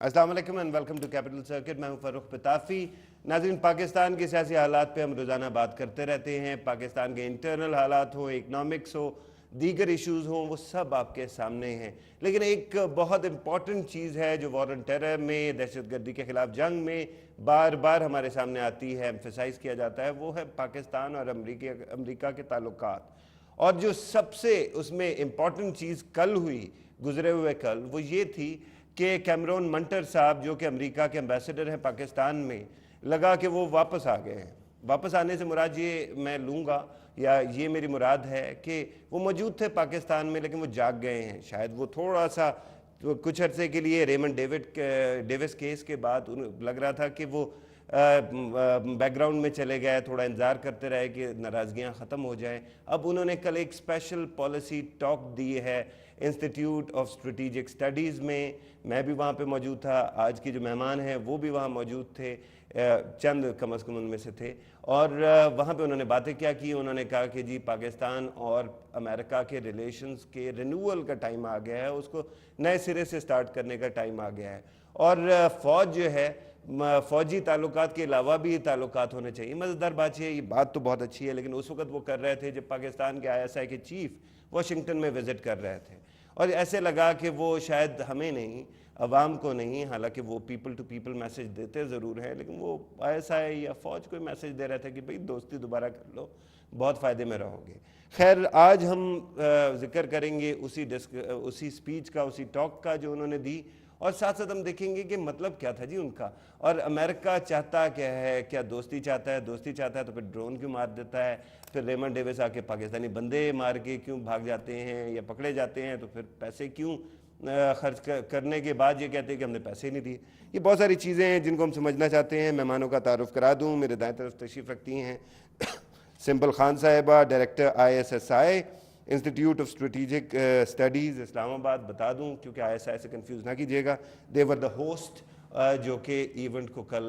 अस्सलाम वालेकुम and welcome to Capital Circuit. मैं हूं फरूख पिताफी। नाज़रीन, पाकिस्तान के सियासी हालात पे हम रोज़ाना बात करते रहते हैं। पाकिस्तान के इंटरनल हालात हो, इकनॉमिक्स हो, दीगर इश्यूज़ हों, वो सब आपके सामने हैं। लेकिन एक बहुत इंपॉर्टेंट चीज़ है जो वॉर ऑन टेरर में, दहशतगर्दी के ख़िलाफ़ जंग में बार बार हमारे सामने आती है, एम्फेसाइज़ किया जाता है, वो है पाकिस्तान और अमरीका के ताल्लुकात। और जो सबसे उसमें इम्पॉर्टेंट चीज़ कल हुई, गुज़रे हुए कल, वो ये थी कि कैमरून मंटर साहब जो कि अमेरिका के एम्बेसडर हैं पाकिस्तान में, लगा कि वो वापस आ गए हैं। वापस आने से मुराद ये मैं लूँगा या ये मेरी मुराद है कि वो मौजूद थे पाकिस्तान में लेकिन वो जाग गए हैं। शायद वो थोड़ा सा तो कुछ अरसे के लिए रेमंड डेविस केस के बाद लग रहा था कि वो बैकग्राउंड में चले गए, थोड़ा इंतज़ार करते रहे कि नाराज़गियाँ ख़त्म हो जाएं। अब उन्होंने कल एक स्पेशल पॉलिसी टॉक दी है इंस्टीट्यूट ऑफ स्ट्रेटिजिक स्टडीज़ में। मैं भी वहाँ पे मौजूद था, आज की जो मेहमान हैं वो भी वहाँ मौजूद थे, चंद कम अज़ कम उनमें से थे। और वहाँ पे उन्होंने बातें क्या की, उन्होंने कहा कि जी पाकिस्तान और अमेरिका के रिलेशंस के रिन्यूअल का टाइम आ गया है, उसको नए सिरे से स्टार्ट करने का टाइम आ गया है। और फ़ौज जो है, फ़ौजी ताल्लुकात के अलावा भी ताल्लुकात होने चाहिए। मज़ेदार बात ये बात तो बहुत अच्छी है, लेकिन उस वक्त वो कर रहे थे जब पाकिस्तान के ISI के चीफ वाशिंगटन में विज़िट कर रहे थे, और ऐसे लगा कि वो शायद हमें नहीं, अवाम को नहीं, हालांकि वो पीपल टू पीपल मैसेज देते ज़रूर हैं, लेकिन वो ISI या फ़ौज को मैसेज दे रहे थे कि भाई दोस्ती दोबारा कर लो, बहुत फ़ायदे में रहोगे। खैर, आज हम ज़िक्र करेंगे उसी स्पीच का, उसी टॉक का जो उन्होंने दी, और साथ साथ हम देखेंगे कि मतलब क्या था जी उनका, और अमेरिका चाहता क्या है, क्या दोस्ती चाहता है? दोस्ती चाहता है तो फिर ड्रोन क्यों मार देता है? फिर रेमंड डेविस आके पाकिस्तानी बंदे मार के क्यों भाग जाते हैं या पकड़े जाते हैं? तो फिर पैसे क्यों खर्च करने के बाद ये कहते हैं कि हमने पैसे नहीं दिए? ये बहुत सारी चीज़ें हैं जिनको हम समझना चाहते हैं। मेहमानों का तारुफ करा दूँ। मेरे दाएं तरफ तशरीफ़ रखती हैं सिंपल खान साहिबा, director ISSI institute of strategic studies Islamabad. बता दूं क्योंकि ISI से कंफ्यूज ना कीजिएगा, दे वर द होस्ट जो कि इवेंट को कल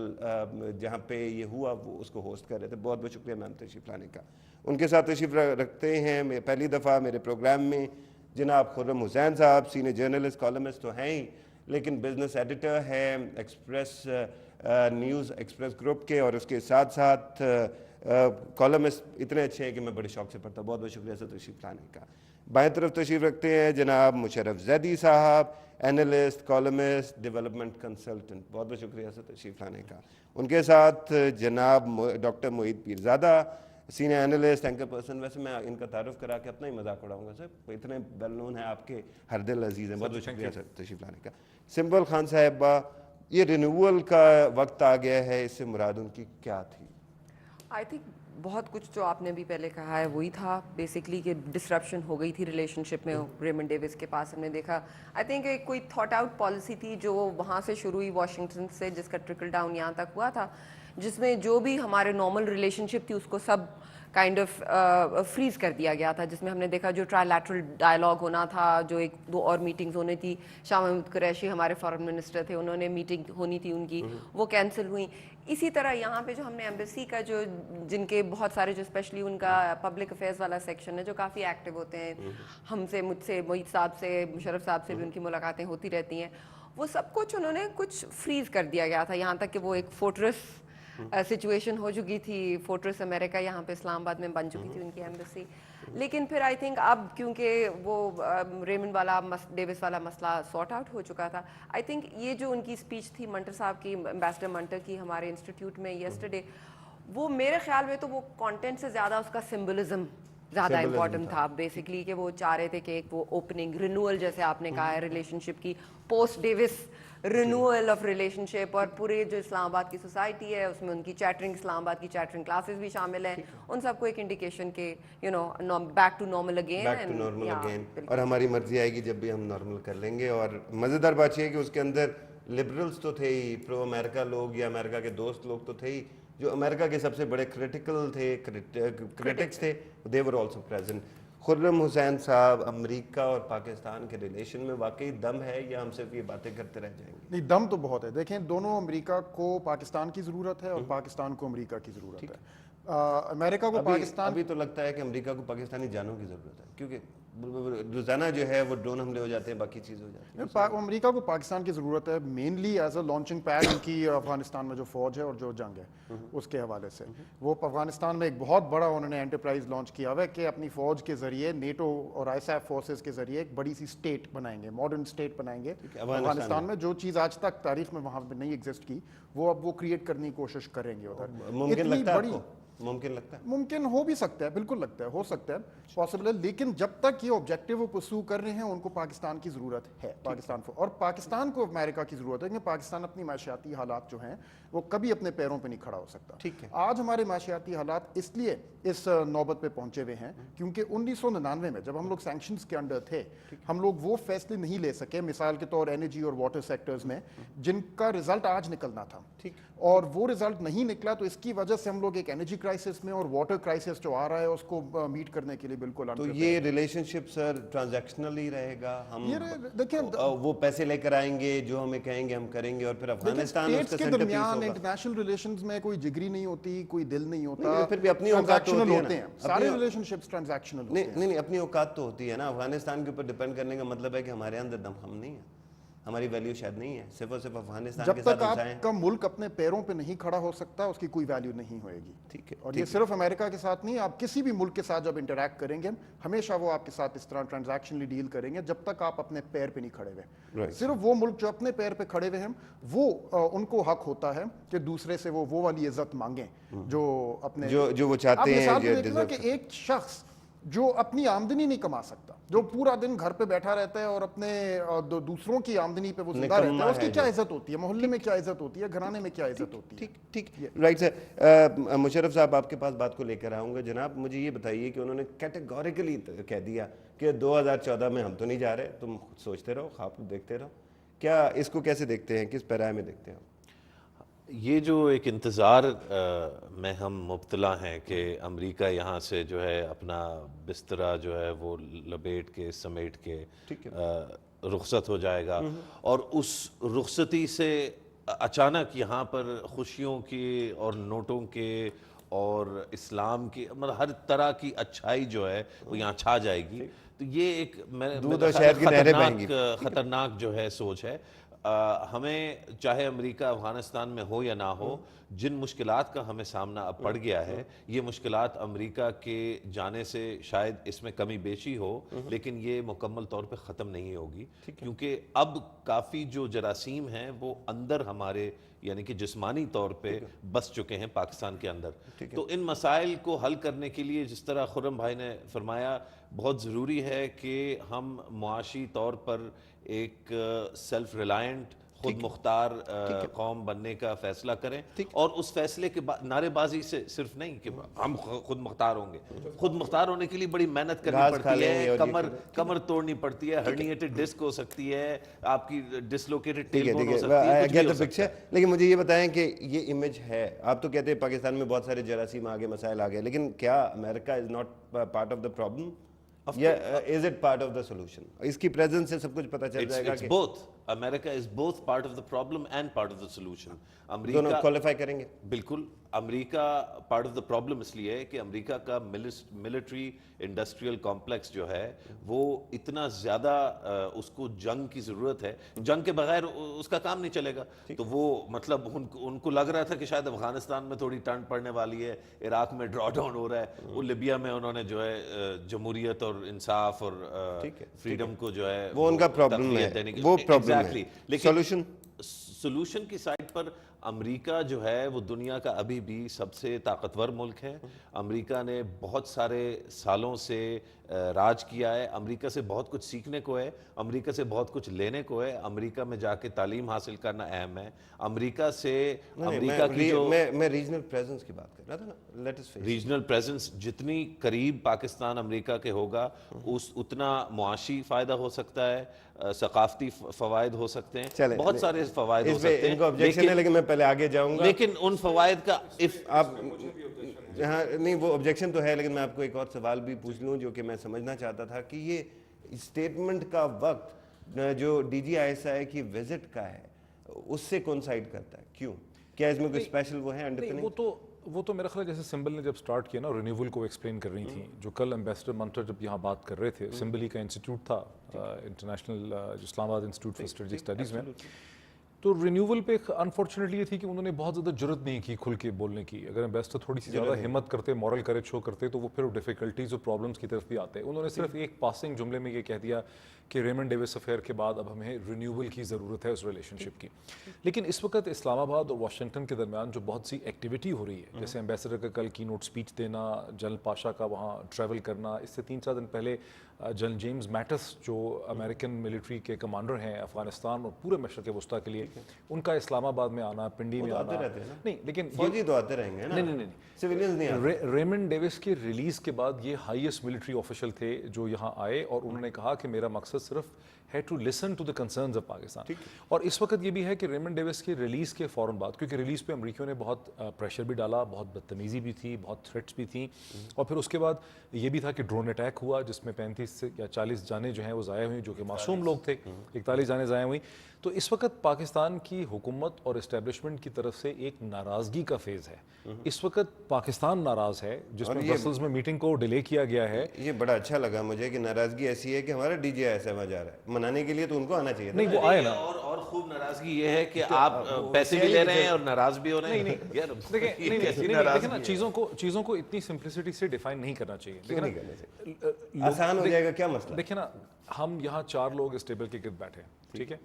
जहां पे ये हुआ वो उसको होस्ट कर रहे थे। बहुत बहुत शुक्रिया मैम तशरीफ़ लाने का। उनके साथ तशरीफ़ रखते हैं मैं पहली दफ़ा मेरे प्रोग्राम में जनाब खुर्रम हुसैन साहब। सीनियर जर्नलिस्ट, कॉलमिस्ट तो हैं ही, लेकिन बिज़नेस एडिटर हैं एक्सप्रेस न्यूज़ एक्सप्रेस ग्रुप के, और उसके साथ साथ कॉलमिस्ट इतने अच्छे हैं कि मैं बड़े शौक से पढ़ता हूँ। बहुत बहुत शुक्रिया सर तशरीफ़ लाने का। बाएं तरफ तशरीफ़ रखते हैं जनाब मुशर्रफ जैदी साहब, एनालिस्ट, कॉलमिस्ट, डेवलपमेंट कंसल्टेंट। बहुत बहुत शुक्रिया सर तशरीफ़ लाने का। उनके साथ जनाब doctor Mohit Peerzada, senior analyst, anchor person. वैसे मैं इनका तारुफ करा के अपना ही मजाक उड़ाऊंगा सर, इतने वेल नोन है, आपके हर दिल अजीज़ हैं। बहुत बहुत शुक्रिया सर तशरीफ़ लाने का। सिंपल खान साहिबा, ये रिन्यूअल का वक्त आ गया है, इससे मुराद उनकी क्या थी? आई थिंक बहुत कुछ जो आपने भी पहले कहा है वही था बेसिकली कि डिसरप्शन हो गई थी रिलेशनशिप में रेमंड डेविस के पास। हमने देखा आई थिंक एक कोई थॉट आउट पॉलिसी थी जो वहाँ से शुरू हुई वाशिंगटन से, जिसका ट्रिकल डाउन यहाँ तक हुआ था, जिसमें जो भी हमारे नॉर्मल रिलेशनशिप थी उसको सब काइंड ऑफ फ्रीज कर दिया गया था। जिसमें हमने देखा जो ट्राइलैटरल डायलॉग होना था, जो एक दो और मीटिंग्स होनी थी, शाह महमूद कुरैशी हमारे फॉरेन मिनिस्टर थे, उन्होंने मीटिंग होनी थी उनकी, वो कैंसिल हुई। इसी तरह यहाँ पे जो हमने एम्बेसी का जो जिनके बहुत सारे जो स्पेशली उनका पब्लिक अफेयर्स वाला सेक्शन है जो काफ़ी एक्टिव होते हैं, हमसे, मुझसे, मोहित साहब से, मुशर्रफ साहब से भी उनकी मुलाकातें होती रहती हैं, वो सब कुछ उन्होंने कुछ फ्रीज कर दिया गया था। यहाँ तक कि वो एक फोर्ट्रेस सिचुएशन हो चुकी थी, फोर्ट्रेस अमेरिका यहाँ पे इस्लामाबाद में बन चुकी थी उनकी एम्बेसी। लेकिन फिर आई थिंक अब क्योंकि वो रेमंड वाला डेविस वाला मसला सॉर्ट आउट हो चुका था, आई थिंक ये जो उनकी स्पीच थी मंटर साहब की, एम्बेसडर मंटर की हमारे इंस्टीट्यूट में येस्टरडे, वो मेरे ख्याल में तो वो कंटेंट से ज़्यादा उसका सिंबलिज्म ज़्यादा इम्पॉर्टेंट था बेसिकली, कि वो चाह रहे थे कि एक वो ओपनिंग रिन्यूअल जैसे आपने कहा है रिलेशनशिप की, post Davis renewal of relationship, और पूरे जो इस्लामाबाद की सोसाइटी है उसमें उनकी चैटरिंग, इस्लामाबाद की चैटरिंग क्लासेस भी शामिल हैं, उन सबको एक इंडिकेशन के you know back to normal again. और हमारी मर्जी आएगी जब भी हम नॉर्मल कर लेंगे। और मज़ेदार बात यह है कि उसके अंदर लिबरल्स तो थे ही, प्रो अमेरिका लोग या अमेरिका के दोस्त लोग तो थे ही, जो अमेरिका के सबसे बड़े क्रिटिकल थे, क्रिटिक्स थे, they were also present. Khurram Hussain sahab, America और पाकिस्तान के रिलेशन में वाकई दम है या हम सिर्फ ये बातें करते रह जाएंगे? नहीं, दम तो बहुत है। देखें, दोनों अमेरिका को पाकिस्तान की ज़रूरत है और पाकिस्तान को अमेरिका की ज़रूरत है। अमेरिका को पाकिस्तान, अभी तो लगता है कि अमेरिका को पाकिस्तानी जानों की ज़रूरत है, क्योंकि रोजाना जो है वो ड्रोन हमले हो जाते हैं, बाकी चीज़ हो जाती है। अमेरिका को पाकिस्तान की ज़रूरत है mainly as a launching pad उनकी अफगानिस्तान में जो फ़ौज है और जो जंग है उसके हवाले से। वो अफगानिस्तान में एक बहुत बड़ा उन्होंने एंटरप्राइज लॉन्च किया हुआ है कि अपनी फ़ौज के ज़रिए नेटो और आईएसएफ फोर्सेस के ज़रिए एक बड़ी सी स्टेट बनाएंगे, मॉडर्न स्टेट बनाएंगे अफगानिस्तान में। जो चीज़ आज तक तारीख में वहाँ पर नहीं एग्जिस्ट की वो अब वो क्रिएट करने की कोशिश करेंगे उधर। मुमकिन लगता है आपको? मुमकिन लगता है? मुमकिन हो भी सकता है, बिल्कुल लगता है, हो सकता है, पॉसिबल है। लेकिन जब तक ये ऑब्जेक्टिव वो परस्यू कर रहे हैं उनको पाकिस्तान की ज़रूरत है, पाकिस्तान को, और पाकिस्तान को अमेरिका की ज़रूरत है, क्योंकि पाकिस्तान अपनी माशियाती हालात जो हैं वो कभी अपने पैरों पे नहीं खड़ा हो सकता। ठीक है। आज हमारे माशियाती हालात इसलिए इस नौबत पे पहुंचे हुए हैं क्योंकि 1999 में जब हम लोग सैंक्शंस के अंडर थे, हम लोग वो फैसले नहीं ले सके, मिसाल के तौर एनर्जी और वाटर सेक्टर्स में, जिनका रिजल्ट आज निकलना था। ठीक। और वो रिजल्ट नहीं निकला, तो इसकी वजह से हम लोग एक एनर्जी क्राइसिस में और वाटर क्राइसिस जो आ रहा है उसको मीट करने के लिए बिल्कुल तो ये रिलेशनशिप सर ट्रांजैक्शनल ही रहेगा? हम देखिए वो पैसे लेकर आएंगे, जो हमें कहेंगे हम करेंगे, और फिर अफगानिस्तान स्टेट्स के दरमियान इंटरनेशनल रिलेशंस में कोई जिगरी नहीं होती, कोई दिल नहीं होता, फिर भी अपनी औकात तो होती है ना। सारे रिलेशनशिप्स ट्रांजैक्शनल होते हैं। नहीं, अपनी औकात तो होती है ना। अफगानिस्तान के ऊपर डिपेंड करने का मतलब है कि हमारे अंदर दम हम नहीं है, हमारी वैल्यू शायद नहीं है, सिर्फ और सिर्फ अफगानिस्तान के साथ जब तक आपका मुल्क अपने पैरों पे नहीं खड़ा हो सकता उसकी कोई वैल्यू नहीं होएगी। ठीक है। और ये सिर्फ अमेरिका के साथ नहीं, आप किसी भी मुल्क के साथ जब इंटरैक्ट करेंगे हमेशा वो आपके साथ इस तरह ट्रांजैक्शनली डील करेंगे जब तक आप अपने पैर पे नहीं खड़े हुए। सिर्फ वो मुल्क जो अपने पैर पे खड़े हुए हैं वो उनको हक होता है कि दूसरे से वो वाली इज्जत मांगे जो अपने जो वो चाहते हैं। कि एक शख्स जो अपनी आमदनी नहीं कमा सकता, जो पूरा दिन घर पे बैठा रहता है और अपने दूसरों की आमदनी पे वो जिंदा रहता है, उसकी क्या इज्जत होती है, मोहल्ले में क्या इज्जत होती है, घराने में क्या इज्जत होती है। ठीक, राइट सर। मुशर्रफ साहब, आपके पास बात को लेकर आऊँगा। जनाब, मुझे ये बताइए कि उन्होंने कैटेगोरिकली कह दिया कि 2014 में हम तो नहीं जा रहे, तुम खुद सोचते रहो, ख्वाब देखते रहो। क्या इसको कैसे देखते हैं, किस पैराए में देखते हैं? ये जो एक इंतज़ार में हम मुब्तला हैं कि अमेरिका यहाँ से जो है अपना बिस्तरा जो है वो लपेट के समेट के रुखसत हो जाएगा, और उस रुखसती से अचानक यहाँ पर खुशियों की और नोटों के और इस्लाम की, मतलब हर तरह की अच्छाई जो है वो यहाँ छा जाएगी। तो ये एक खतरनाक जो है सोच है। हमें चाहे अमेरिका अफगानिस्तान में हो या ना हो, जिन मुश्किलात का हमें सामना अब पड़ गया है, ये मुश्किलात अमेरिका के जाने से शायद इसमें कमी बेशी हो, लेकिन ये मुकम्मल तौर पे ख़त्म नहीं होगी, क्योंकि अब काफ़ी जो जरासीम हैं वो अंदर हमारे यानी कि जिस्मानी तौर पे बस चुके हैं पाकिस्तान के अंदर। तो इन मसाइल को हल करने के लिए, जिस तरह खुर्रम भाई ने फरमाया, बहुत ज़रूरी है कि हम मुआशी तौर पर एक सेल्फ रिलायंट, खुद मुख्तार कौम बनने का फैसला करें, और उस फैसले के बाद नारेबाजी से सिर्फ नहीं कि हम खुद मुख्तार होंगे। खुद मुख्तार होने के लिए बड़ी मेहनत करनी पड़ती है, कमर तोड़नी पड़ती है, हर्निएटेड डिस्क हो सकती है, आपकी डिसलोकेटेड टेलबोन हो सकती है। लेकिन मुझे ये बताएं कि ये इमेज है, आप तो कहते हैं पाकिस्तान में बहुत सारे जरासीम आ गए, मसाइल आ गए, लेकिन क्या America is not part of the problem? Is it part of the solution? इसकी प्रेजेंस से सब कुछ पता चल जाएगा कि both. America is both part of the problem and part of the solution. दोनों क्वालिफाई करेंगे? बिल्कुल। America part of the problem इसलिए है कि अमेरिका का मिलिट्री इंडस्ट्रियल कॉम्प्लेक्स जो है वो इतना ज़्यादा उसको जंग की ज़रूरत है, जंग के बगैर उसका काम नहीं चलेगा। तो वो मतलब उनको लग रहा था कि शायद अफगानिस्तान में थोड़ी टर्न पड़ने वाली है, इराक में ड्रॉ डाउन हो रहा है, वो लिबिया में उन्होंने जो है जमहूरियत और इंसाफ और फ्रीडम को जो है वो उनका प्रॉब्लम है, वो प्रॉब्लम है। लेकिन सोल्यूशन की साइड पर अमेरिका जो है वो दुनिया का अभी भी सबसे ताकतवर मुल्क है। अमेरिका ने बहुत सारे सालों से राज किया है, अमेरिका से बहुत कुछ सीखने को है, अमेरिका से बहुत कुछ लेने को है। अमेरिका में जाके तालीम हासिल करना अहम है। अमेरिका से अमेरिका की जो मैं रीजनल प्रेजेंस की बात कर रहा था ना, let us face regional presence जितनी करीब पाकिस्तान अमेरिका के होगा उतना मुआशी फ़ायदा हो सकता है, सकाफती फ़वाइद हो सकते हैं, बहुत सारे फ़वाइद हो सकते हैं। लेकिन मैं पहले आगे जाऊंगा, लेकिन उन फ़वाइद का आप हाँ नहीं, वो ऑब्जेक्शन तो है, लेकिन मैं आपको एक और सवाल भी पूछ लूँ जो कि मैं समझना चाहता था कि ये स्टेटमेंट का वक्त जो DGISI की विजिट का है उससे कोइंसाइड करता है, क्यों? क्या इसमें कोई स्पेशल वो है अंडरपिनिंग? वो तो وہ تو میرا خیال ہے جیسے سمبل نے جب سٹارٹ کیا نا رینیول کو ایکسپلین کر رہی تھیں جو کل ایمبیسڈر منتر جب یہاں بات کر رہے تھے سمبلی کا انسٹیٹیوٹ تھا انٹرنیشنل اسلام آباد انسٹیٹیوٹ فار اسٹریٹجک اسٹڈیز میں تو رینیول پہ انفارچونیٹلی یہ تھی کہ انہوں نے بہت زیادہ جرت نہیں کی کھل کے بولنے کی. اگر ایمبیسڈر تھوڑی سی زیادہ ہمت کرتے مورل کریج شو کرتے تو وہ پھر ڈیفیکلٹیز اور پرابلمس کی طرف بھی آتے. انہوں نے صرف ایک پاسنگ جملے میں یہ کہہ دیا کہ ریمنڈ ڈیوس افیئر کے بعد اب ہمیں رینیول کی ضرورت ہے اس ریلیشن شپ کی. لیکن اس وقت اسلام آباد اور واشنگٹن کے درمیان جو بہت سی ایکٹیویٹی ہو رہی ہے جیسے ایمبیسڈر کا کل کی نوٹ اسپیچ دینا, جنرل پاشا کا وہاں ٹریول کرنا, اس سے 3-4 دن پہلے جنرل جیمز میٹس جو امریکن ملٹری کے کمانڈر ہیں افغانستان اور پورے مشرق وسطیٰ کے لیے, ان کا اسلام آباد میں آنا, پنڈی میں آنا. نہیں لیکن فوجی تو آتے رہیں گے نا, نہیں سویلینز نہیں آتے. ریمنڈ ڈیوس کے ریلیز کے بعد یہ ہائیسٹ ملٹری آفیشل تھے جو یہاں آئے اور انہوں نے کہا کہ میرا مقصد صرف ہے to listen to the concerns of Pakistan. اور اس وقت یہ بھی ہے کہ ریمنڈ ڈیوس کے ریلیز کے فوراً بعد, کیونکہ ریلیز پہ امریکیوں نے بہت پریشر بھی ڈالا, بہت بدتمیزی بھی تھی, بہت تھریٹس بھی تھیں, اور پھر اس کے بعد یہ بھی تھا کہ ڈرون اٹیک ہوا جس میں 35 یا 40 جانیں جو ہیں وہ ضائع ہوئیں جو کہ معصوم لوگ تھے, 41 جانیں ضائع ہوئیں. تو اس وقت پاکستان کی حکومت اور اسٹیبلشمنٹ کی طرف سے ایک ناراضگی کا فیز ہے. اس وقت پاکستان ناراض ہے جس میں برسلز میں میٹنگ کو ڈیلے کیا گیا ہے. یہ بڑا اچھا لگا مجھے کہ ناراضگی ایسی ہے کہ ہمارا ڈی جے ایسا وہاں جا رہا ہے, منانے کے لیے تو ان کو آنا چاہیے. نہیں وہ آئے نا, اور خوب ناراضگی یہ ہے کہ آپ پیسے بھی لے رہے ہیں اور ناراض بھی ہو رہے ہیں. دیکھیں نا چیزوں کو اتنی سمپلسٹی سے ڈیفائن نہیں کرنا چاہیے. آسان ہو جائے گا کیا مسئلہ. دیکھیں نا, ہم یہاں 4 لوگ اس ٹیبل کے گرد بیٹھے ہیں, ٹھیک ہے,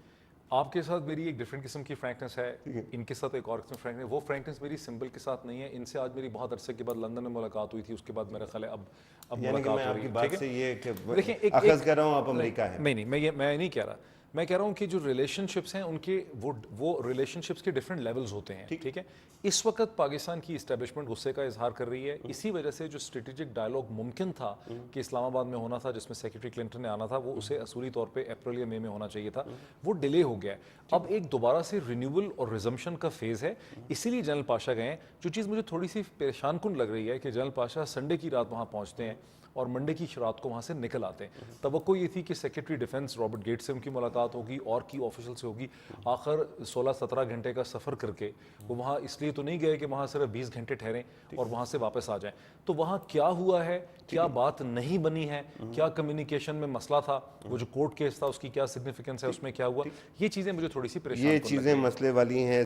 آپ کے ساتھ میری ایک ڈفرینٹ قسم کی فرینکنس ہے, ان کے ساتھ ایک اور قسم فرینکنس. وہ فرینکنس میری سمبل کے ساتھ نہیں ہے. ان سے آج میری بہت عرصے کے بعد لندن میں ملاقات ہوئی تھی, اس کے بعد میرا خیال ہے اب ملاقات ہو رہی ہے. بات سے یہ کہ دیکھیں اخذ کر رہا ہوں آپ امریکہ ہیں. نہیں میں نہیں کہہ رہا, میں کہہ رہا ہوں کہ جو ریلیشن شپس ہیں ان کے وہ ریلیشن شپس کے ڈفرینٹ لیولز ہوتے ہیں, ٹھیک ہے. اس وقت پاکستان کی اسٹیبلشمنٹ غصے کا اظہار کر رہی ہے. اسی وجہ سے جو اسٹریٹجک ڈائلاگ ممکن تھا کہ اسلام آباد میں ہونا تھا جس میں سیکرٹری کلنٹن نے آنا تھا, وہ اسے اصولی طور پہ اپریل یا مئی میں ہونا چاہیے تھا, وہ ڈیلے ہو گیا. اب ایک دوبارہ سے رینیول اور ریزمپشن کا فیز ہے. اسی لیے جنرل پاشا گئے ہیں. جو چیز مجھے تھوڑی سی پریشان کن لگ رہی ہے کہ جنرل پاشا سنڈے کی رات وہاں پہنچتے ہیں اور منڈے کی رات کو وہاں سے نکل آتے ہیں. توقع یہ تھی کہ سیکرٹری ڈیفنس رابرٹ گیٹ سے ان کی ملاقات ہوگی اور کی آفیشل سے ہوگی. آخر 16-17 گھنٹے کا سفر کر کے وہ وہاں اس لیے تو نہیں گئے کہ وہاں صرف 20 گھنٹے ٹھہریں اور وہاں سے واپس آ جائیں. تو وہاں کیا ہوا ہے, کیا بات نہیں بنی ہے, کیا کمیونیکیشن میں مسئلہ تھا, وہ جو کورٹ کیس تھا اس کی کیا سگنیفیکنس ہے, اس میں کیا ہوا, یہ چیزیں مجھے تھوڑی سی پریشان. یہ چیزیں مسئلے والی ہیں.